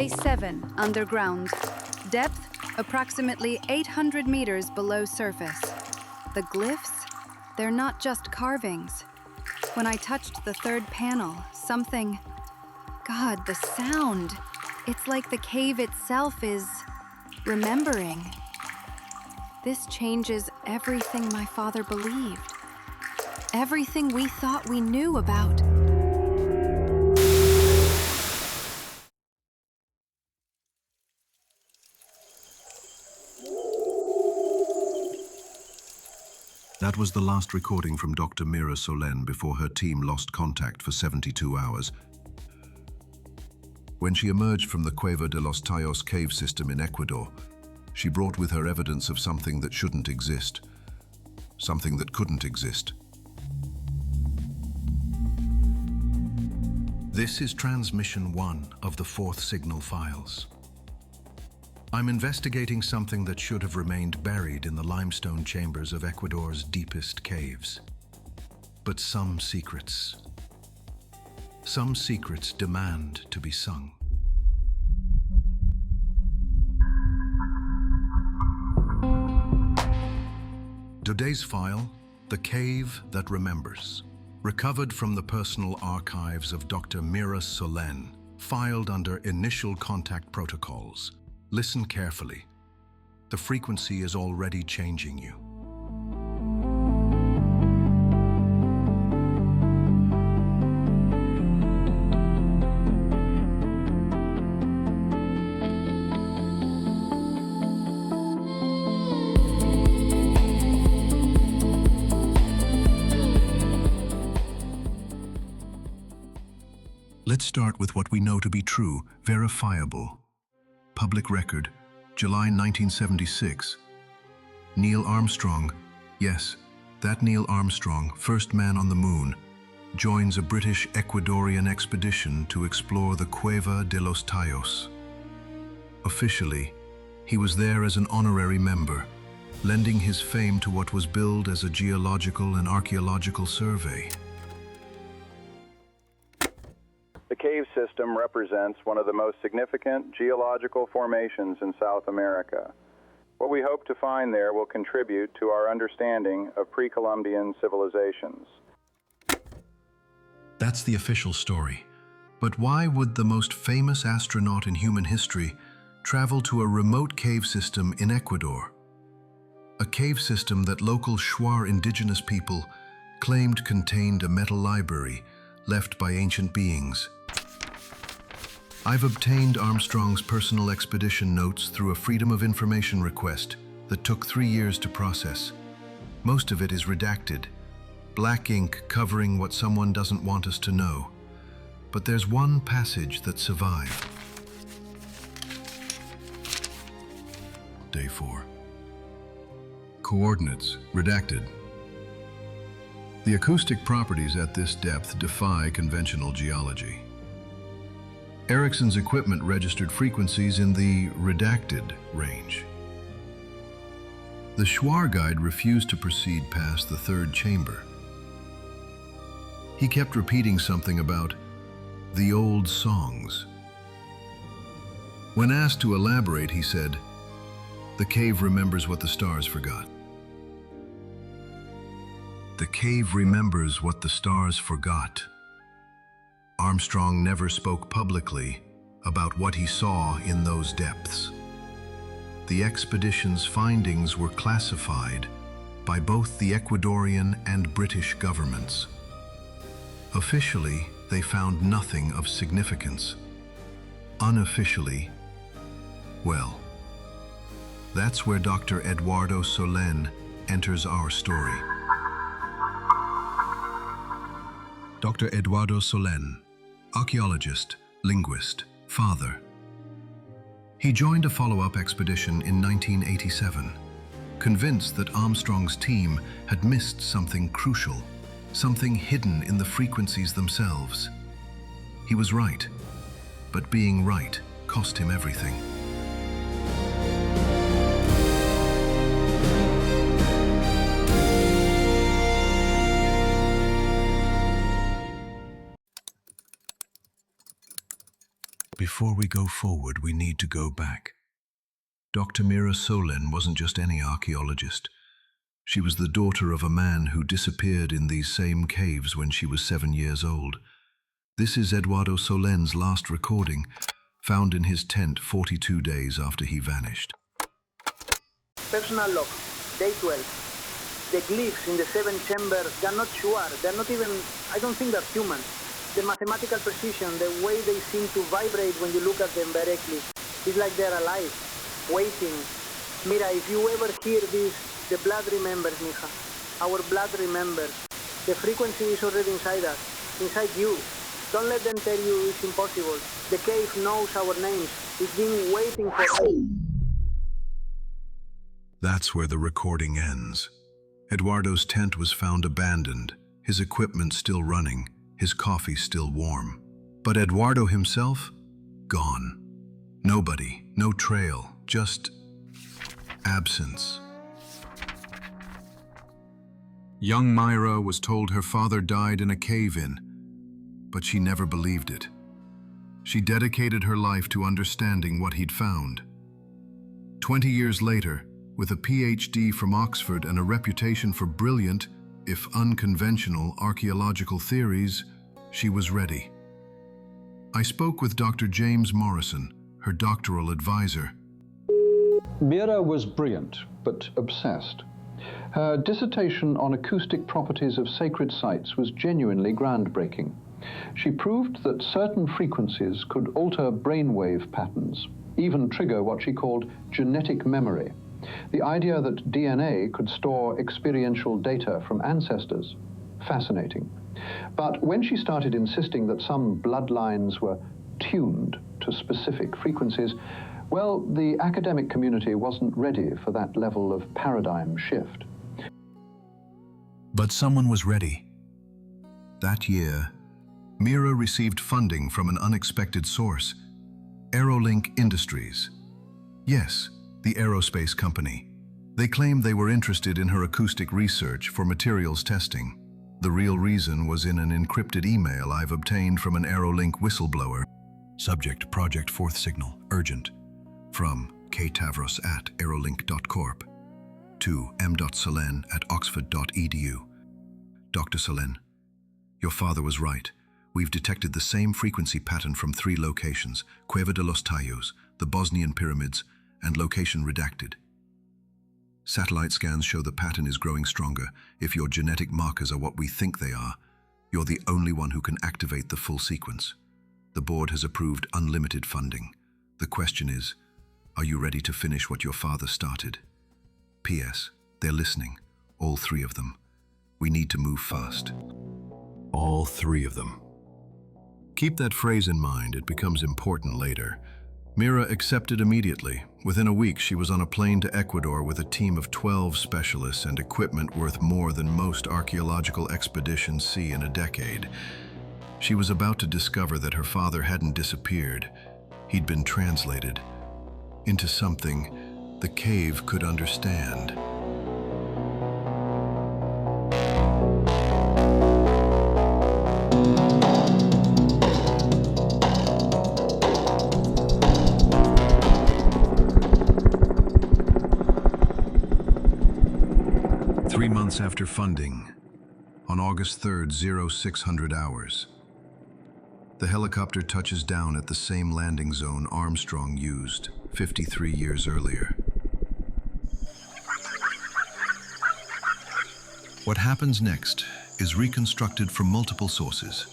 Day 7, underground. Depth, approximately 800 meters below surface. The glyphs, they're not just carvings. When I touched the third panel, something... God, the sound! It's like the cave itself is... remembering. This changes everything my father believed. Everything we thought we knew about. That was the last recording from Dr. Mira Solenne before her team lost contact for 72 hours. When she emerged from the Cueva de los Tallos cave system in Ecuador, she brought with her evidence of something that shouldn't exist, something that couldn't exist. This is transmission 1 of the 4th signal files. I'm investigating something that should have remained buried in the limestone chambers of Ecuador's deepest caves. But some secrets demand to be sung. Today's file, The Cave That Remembers, recovered from the personal archives of Dr. Mira Solenne, filed under Initial Contact Protocols. Listen carefully. The frequency is already changing you. Let's start with what we know to be true, verifiable. Public record, July 1976. Neil Armstrong, yes, that Neil Armstrong, first man on the moon, joins a British Ecuadorian expedition to explore the Cueva de los Tallos. Officially, he was there as an honorary member, lending his fame to what was billed as a geological and archaeological survey. The cave system represents one of the most significant geological formations in South America. What we hope to find there will contribute to our understanding of pre-Columbian civilizations. That's the official story. But why would the most famous astronaut in human history travel to a remote cave system in Ecuador? A cave system that local Shuar indigenous people claimed contained a metal library left by ancient beings. I've obtained Armstrong's personal expedition notes through a Freedom of Information request that took 3 years to process. Most of it is redacted, black ink covering what someone doesn't want us to know. But there's one passage that survived. Day 4. Coordinates redacted. The acoustic properties at this depth defy conventional geology. Ericsson's equipment registered frequencies in the redacted range. The Shuar guide refused to proceed past the 3rd chamber. He kept repeating something about the old songs. When asked to elaborate, he said, "The cave remembers what the stars forgot." The cave remembers what the stars forgot. Armstrong never spoke publicly about what he saw in those depths. The expedition's findings were classified by both the Ecuadorian and British governments. Officially, they found nothing of significance. Unofficially, well, that's where Dr. Eduardo Solenne enters our story. Dr. Eduardo Solenne, archaeologist, linguist, father. He joined a follow-up expedition in 1987, convinced that Armstrong's team had missed something crucial, something hidden in the frequencies themselves. He was right, but being right cost him everything. Before we go forward, we need to go back. Dr. Mira Solenne wasn't just any archaeologist. She was the daughter of a man who disappeared in these same caves when she was 7 years old. This is Eduardo Solenne's last recording, found in his tent 42 days after he vanished. Personal log, day 12. The glyphs in the 7 chambers, they're not sure, they're not even, I don't think they're human. The mathematical precision, the way they seem to vibrate when you look at them directly, it's like they're alive, waiting. Mira, if you ever hear this, the blood remembers, mija. Our blood remembers. The frequency is already inside us, inside you. Don't let them tell you it's impossible. The cave knows our names. It's been waiting for us. That's where the recording ends. Eduardo's tent was found abandoned, his equipment still running, his coffee still warm. But Eduardo himself? Gone. Nobody, no trail, just absence. Young Mira was told her father died in a cave-in, but she never believed it. She dedicated her life to understanding what he'd found. 20 years later, with a PhD from Oxford and a reputation for brilliant, if unconventional, archaeological theories, she was ready. I spoke with Dr. James Morrison, her doctoral advisor. Mira was brilliant, but obsessed. Her dissertation on acoustic properties of sacred sites was genuinely groundbreaking. She proved that certain frequencies could alter brainwave patterns, even trigger what she called genetic memory. The idea that DNA could store experiential data from ancestors. Fascinating. But when she started insisting that some bloodlines were tuned to specific frequencies, well, the academic community wasn't ready for that level of paradigm shift. But someone was ready. That year, Mira received funding from an unexpected source, Aerolink Industries. Yes, the aerospace company. They claimed they were interested in her acoustic research for materials testing. The real reason was in an encrypted email I've obtained from an Aerolink whistleblower. Subject: Project Fourth Signal, urgent. From ktavros@aerolink.corp to m.solenne@oxford.edu. Dr. Solenne, your father was right. We've detected the same frequency pattern from 3 locations: Cueva de los Tallos, the Bosnian pyramids, and location redacted. Satellite scans show the pattern is growing stronger. If your genetic markers are what we think they are, you're the only one who can activate the full sequence. The board has approved unlimited funding. The question is, are you ready to finish what your father started? P.S. They're listening, all 3 of them. We need to move fast. All 3 of them. Keep that phrase in mind, it becomes important later. Mira accepted immediately. Within a week, she was on a plane to Ecuador with a team of 12 specialists and equipment worth more than most archaeological expeditions see in a decade. She was about to discover that her father hadn't disappeared. He'd been translated into something the cave could understand. After funding, on August 3rd, 0600 hours, the helicopter touches down at the same landing zone Armstrong used 53 years earlier. What happens next is reconstructed from multiple sources: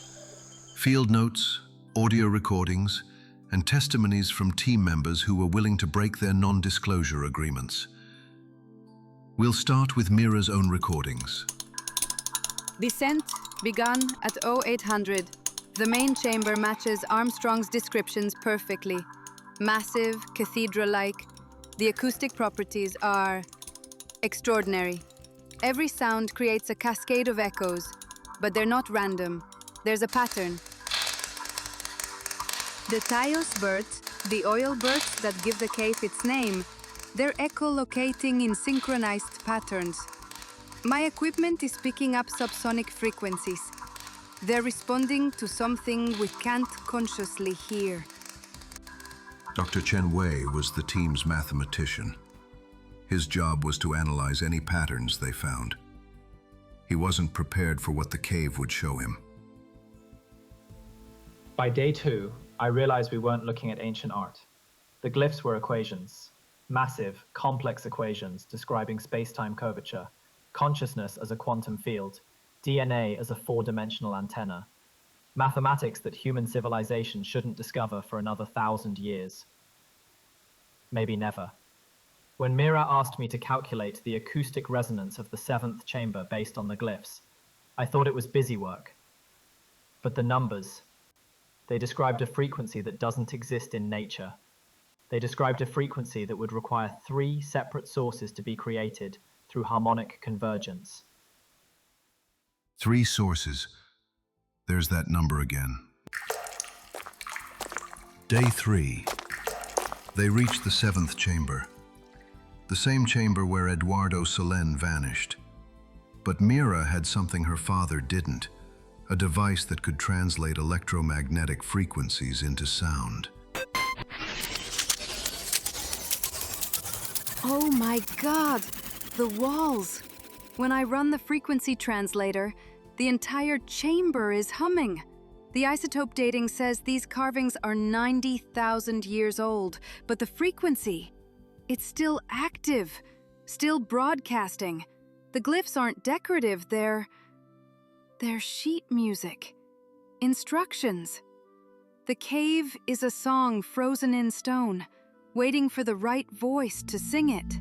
field notes, audio recordings, and testimonies from team members who were willing to break their non-disclosure agreements. We'll start with Mira's own recordings. Descent begun at 0800. The main chamber matches Armstrong's descriptions perfectly. Massive, cathedral-like. The acoustic properties are extraordinary. Every sound creates a cascade of echoes, but they're not random. There's a pattern. The Tallos birds, the oil birds that give the cave its name, they're echolocating in synchronized patterns. My equipment is picking up subsonic frequencies. They're responding to something we can't consciously hear. Dr. Chen Wei was the team's mathematician. His job was to analyze any patterns they found. He wasn't prepared for what the cave would show him. By day 2, I realized we weren't looking at ancient art. The glyphs were equations, massive, complex equations describing space-time curvature, consciousness as a quantum field, DNA as a 4-dimensional antenna, mathematics that human civilization shouldn't discover for another 1,000 years. Maybe never. When Mira asked me to calculate the acoustic resonance of the 7th chamber based on the glyphs, I thought it was busy work. But the numbers, they described a frequency that doesn't exist in nature. They described a frequency that would require 3 separate sources to be created through harmonic convergence. 3 sources. There's that number again. Day 3. They reached the 7th chamber. The same chamber where Neil Solenne vanished. But Mira had something her father didn't, a device that could translate electromagnetic frequencies into sound. Oh my God! The walls! When I run the frequency translator, the entire chamber is humming. The isotope dating says these carvings are 90,000 years old, but the frequency, it's still active, still broadcasting. The glyphs aren't decorative, they're sheet music. Instructions. The cave is a song frozen in stone, waiting for the right voice to sing it.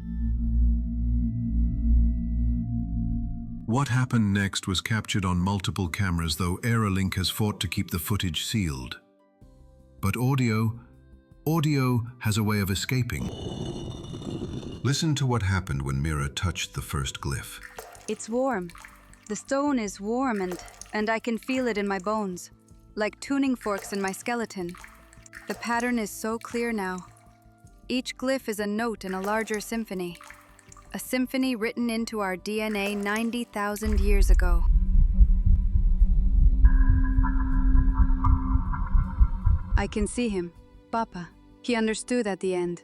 What happened next was captured on multiple cameras, though Aerolink has fought to keep the footage sealed. But audio has a way of escaping. Listen to what happened when Mira touched the first glyph. It's warm. The stone is warm and I can feel it in my bones, like tuning forks in my skeleton. The pattern is so clear now. Each glyph is a note in a larger symphony. A symphony written into our DNA 90,000 years ago. I can see him, Papa. He understood at the end.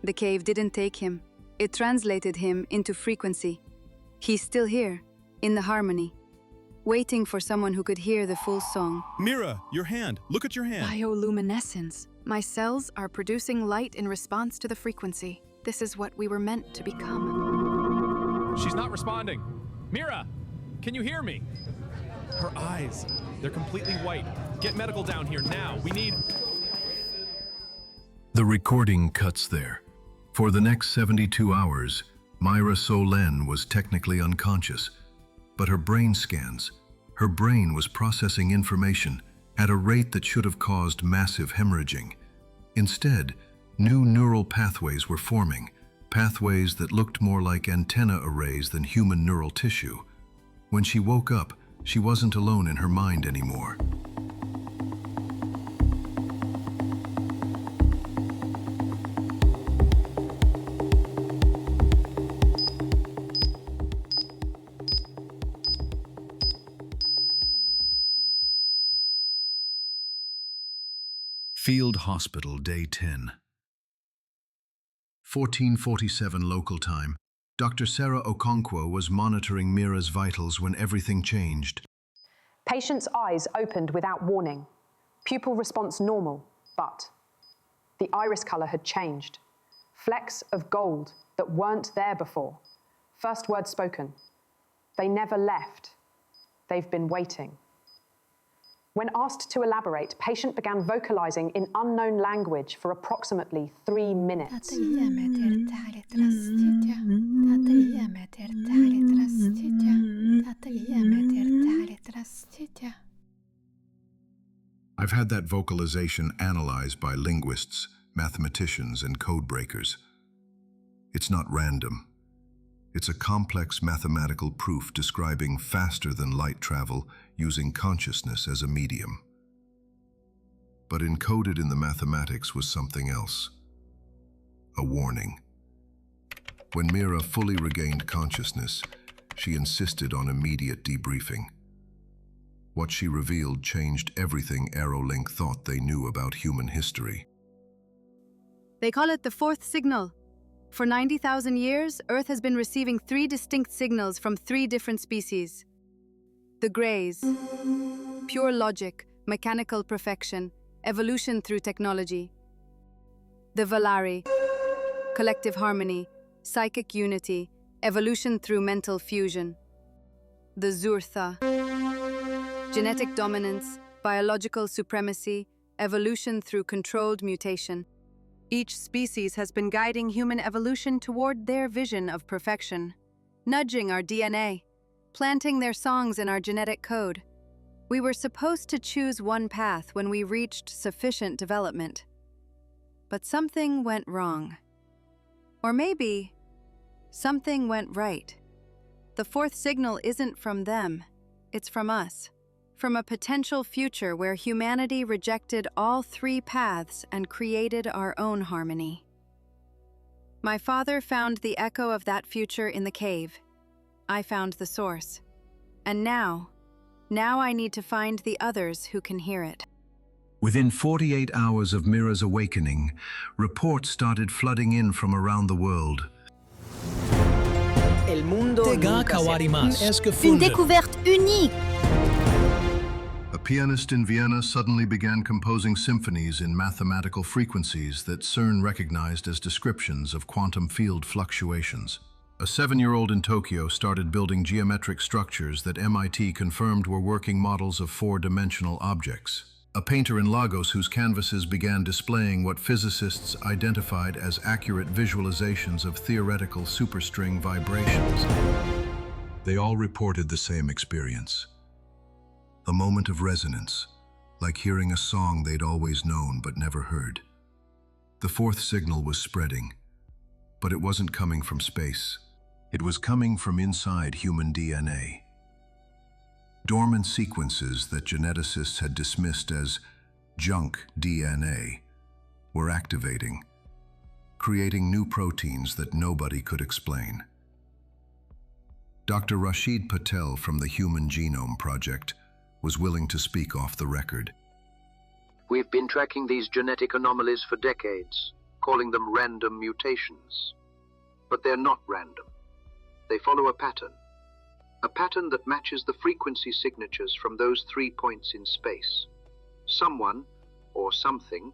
The cave didn't take him. It translated him into frequency. He's still here, in the harmony, waiting for someone who could hear the full song. Mira, your hand. Look at your hand. Bioluminescence. My cells are producing light in response to the frequency. This is what we were meant to become. She's not responding. Mira, can you hear me? Her eyes, they're completely white. Get medical down here now. We need... The recording cuts there. For the next 72 hours, Mira Solenne was technically unconscious, but her brain scans, her brain was processing information at a rate that should have caused massive hemorrhaging. Instead, new neural pathways were forming, pathways that looked more like antenna arrays than human neural tissue. When she woke up, she wasn't alone in her mind anymore. Field Hospital, Day 10. 1447 local time. Dr. Sarah Okonkwo was monitoring Mira's vitals when everything changed. Patient's eyes opened without warning. Pupil response normal, but the iris color had changed. Flecks of gold that weren't there before. First word spoken. They never left. They've been waiting. When asked to elaborate, patient began vocalizing in unknown language for approximately 3 minutes. I've had that vocalization analyzed by linguists, mathematicians, and code breakers. It's not random. It's a complex mathematical proof describing faster than light travel using consciousness as a medium. But encoded in the mathematics was something else. A warning. When Mira fully regained consciousness, she insisted on immediate debriefing. What she revealed changed everything Aerolink thought they knew about human history. They call it the fourth signal. For 90,000 years, Earth has been receiving 3 distinct signals from 3 different species. The Greys, pure logic, mechanical perfection, evolution through technology. The Valari, collective harmony, psychic unity, evolution through mental fusion. The Zurtha, genetic dominance, biological supremacy, evolution through controlled mutation. Each species has been guiding human evolution toward their vision of perfection, nudging our DNA, planting their songs in our genetic code. We were supposed to choose one path when we reached sufficient development. But something went wrong. Or maybe something went right. The fourth signal isn't from them, it's from us. From a potential future where humanity rejected all 3 paths and created our own harmony. My father found the echo of that future in the cave. I found the source. And now I need to find the others who can hear it. Within 48 hours of Mira's awakening, reports started flooding in from around the world. El mundo nunca se... Une découverte unique. A pianist in Vienna suddenly began composing symphonies in mathematical frequencies that CERN recognized as descriptions of quantum field fluctuations. A 7-year-old in Tokyo started building geometric structures that MIT confirmed were working models of 4-dimensional objects. A painter in Lagos whose canvases began displaying what physicists identified as accurate visualizations of theoretical superstring vibrations. They all reported the same experience. A moment of resonance, like hearing a song they'd always known but never heard. The fourth signal was spreading, but it wasn't coming from space. It was coming from inside human DNA. Dormant sequences that geneticists had dismissed as junk DNA were activating, creating new proteins that nobody could explain. Dr. Rashid Patel from the Human Genome Project was willing to speak off the record. We've been tracking these genetic anomalies for decades, calling them random mutations. But they're not random. They follow a pattern that matches the frequency signatures from those 3 points in space. Someone, or something,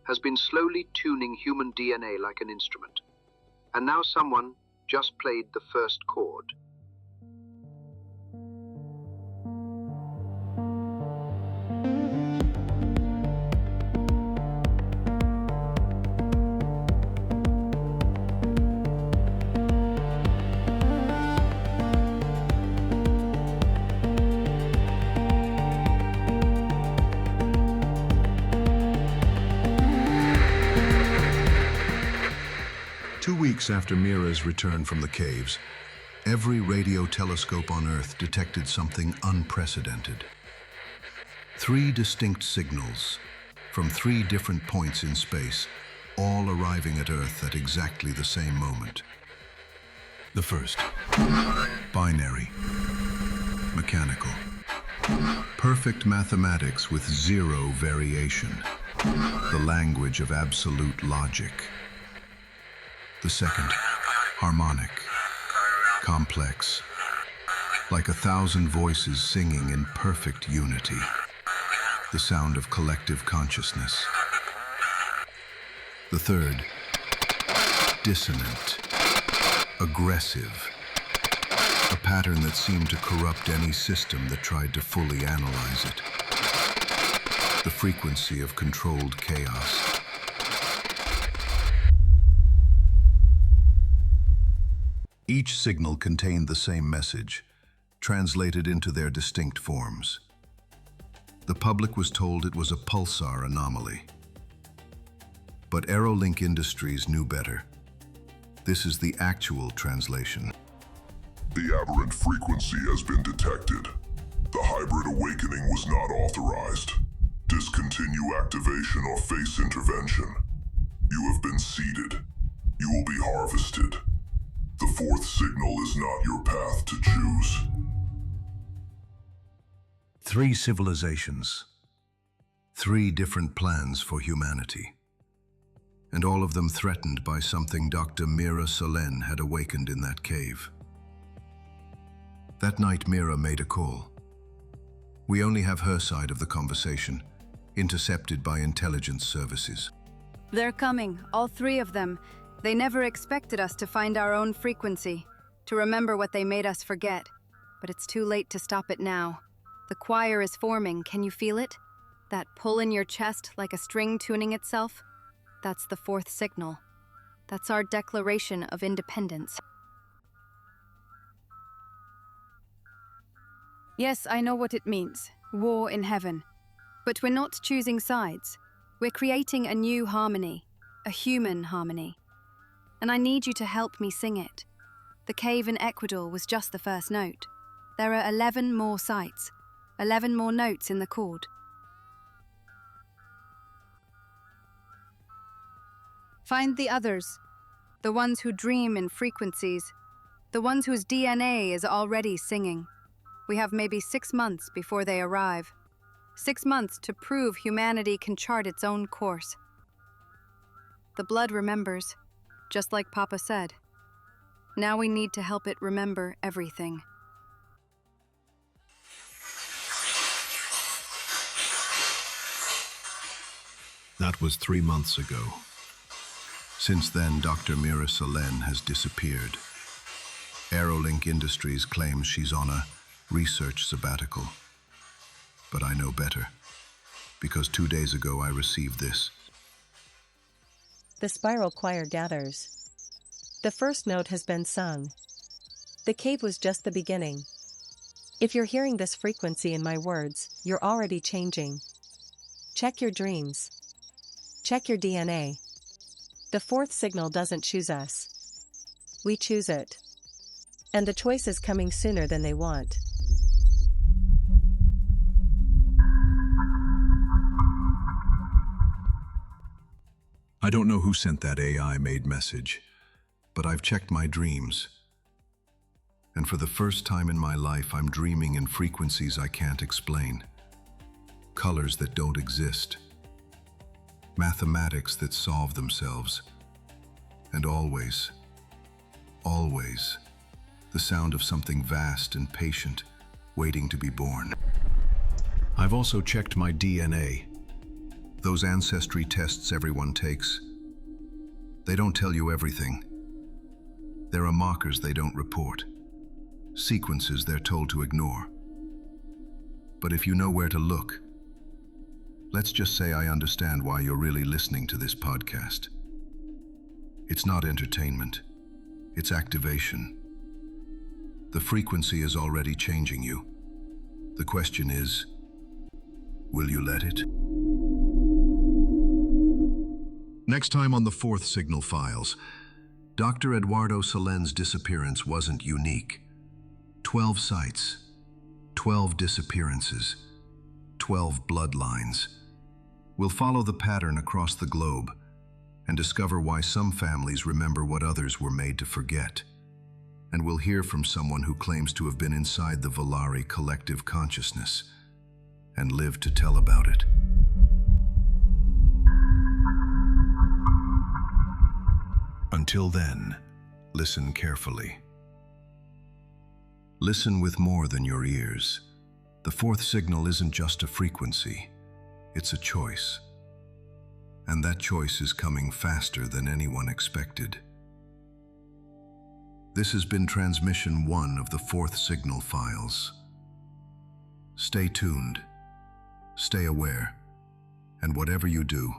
has been slowly tuning human DNA like an instrument. And now someone just played the first chord. After Mira's return from the caves, every radio telescope on Earth detected something unprecedented. 3 distinct signals from 3 different points in space, all arriving at Earth at exactly the same moment. The first, binary, mechanical, perfect mathematics with 0 variation, the language of absolute logic. The second, harmonic, complex, like 1,000 voices singing in perfect unity, the sound of collective consciousness. The third, dissonant, aggressive, a pattern that seemed to corrupt any system that tried to fully analyze it. The frequency of controlled chaos. Each signal contained the same message, translated into their distinct forms. The public was told it was a pulsar anomaly. But Aerolink Industries knew better. This is the actual translation. The aberrant frequency has been detected. The hybrid awakening was not authorized. Discontinue activation or face intervention. You have been seeded. You will be harvested. The fourth signal is not your path to choose. 3 civilizations, 3 different plans for humanity. and all of them threatened by something Dr. Mira Solenne had awakened in that cave. That night, Mira made a call. We only have her side of the conversation, intercepted by intelligence services. They're coming, all three of them. They never expected us to find our own frequency, to remember what they made us forget. But it's too late to stop it now. The choir is forming, can you feel it? That pull in your chest like a string tuning itself? That's the fourth signal. That's our declaration of independence. Yes, I know what it means. War in heaven. But we're not choosing sides. We're creating a new harmony. A human harmony. And I need you to help me sing it. The cave in Ecuador was just the first note. There are 11 more sites. 11 more notes in the chord. Find the others. The ones who dream in frequencies. The ones whose DNA is already singing. We have maybe 6 months before they arrive. 6 months to prove humanity can chart its own course. The blood remembers, just like Papa said. Now we need to help it remember everything. That was 3 months ago. Since then, Dr. Mira Solenne has disappeared. Aerolink Industries claims she's on a research sabbatical. But I know better, because 2 days ago I received this. The spiral choir gathers. The first note has been sung. The cave was just the beginning. If you're hearing this frequency in my words, you're already changing. Check your dreams. Check your DNA. The fourth signal doesn't choose us. We choose it. And the choice is coming sooner than they want. I don't know who sent that AI-made message, but I've checked my dreams. And for the first time in my life, I'm dreaming in frequencies I can't explain. Colors that don't exist. Mathematics that solve themselves. And always, always, the sound of something vast and patient, waiting to be born. I've also checked my DNA. Those ancestry tests everyone takes. They don't tell you everything. There are markers they don't report. Sequences they're told to ignore. But if you know where to look, let's just say I understand why you're really listening to this podcast. It's not entertainment. It's activation. The frequency is already changing you. The question is, will you let it? Next time on the Fourth Signal Files, Dr. Eduardo Solenne's disappearance wasn't unique. 12 sites, 12 disappearances, 12 bloodlines. We'll follow the pattern across the globe and discover why some families remember what others were made to forget. And we'll hear from someone who claims to have been inside the Volare collective consciousness and lived to tell about it. Until then, listen carefully. Listen with more than your ears. The fourth signal isn't just a frequency, it's a choice. And that choice is coming faster than anyone expected. This has been transmission 1 of the Fourth Signal Files. Stay tuned, stay aware, and whatever you do,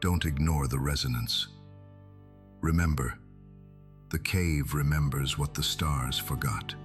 don't ignore the resonance. Remember, the cave remembers what the stars forgot.